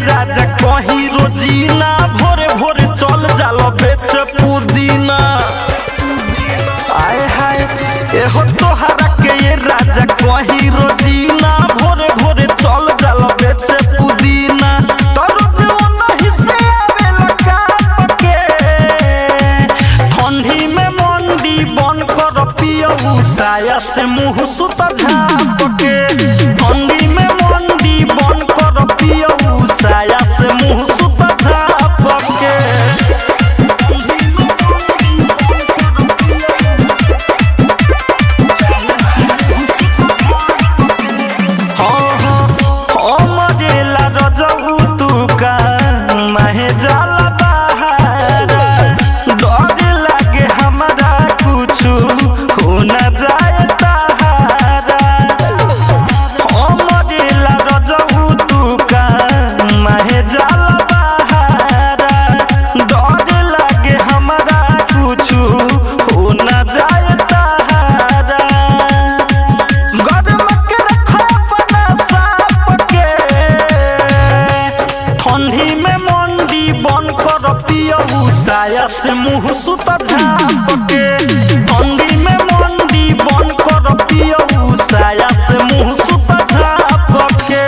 राजा कहीं रोजीना भोरे भोरे चल जाला बेच पुदीना। आए हाय एहो तोहरा के ये राजा कहीं रोजीना भोरे भोरे चल जाला बेच पुदीना। तोरो जीवन हिस्से आवेला काट के ठंडी में मंडी बन कर पियऊ साया से मुँह सुता झाप के। ठंडी में मंडी बन कर पियऊ साया से मुँह सुता झाप के। हाँ हाँ मरेला रजऊ तू का माहे जाला बहारा। डर लागे हमरा कुछु हो न जाए तहारा। मरेला रजऊ तू का माहे जाला बहारा। डर लागे हमरा कुछु हो न जाए तहारा। गरम के रखा अपना साप के ठंडी में मंडी बन कर पियऊ साया से मुँह सुता झाप के। ठंडी में मंडी बन कर पियऊ साया से मुँह सुता झाप के।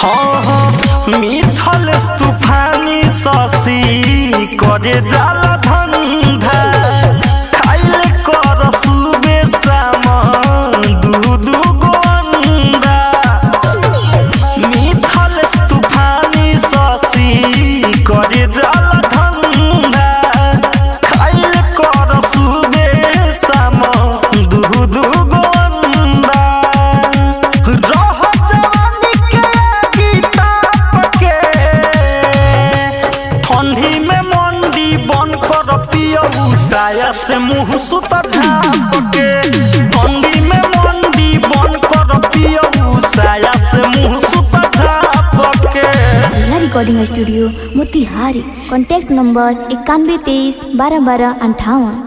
हाँ हाँ मिथल तूफानी शशि करे जाला धंधा। खाइल कर सुबे शाम दूध गो अंडा। मिथल तूफानी शशि करे जाला धंधा। खाइल कर सुबे शाम दूध गो अंडा। रह जवानी के किताब के ठंडी में मंडी बन कर पियऊ साया से मुँह सुता झाप के। ठंडी में मंडी बन कर पियऊ साया से मुँह सुता झाप के। Recording studio Motihari. Contact number 91 23 12 12 58।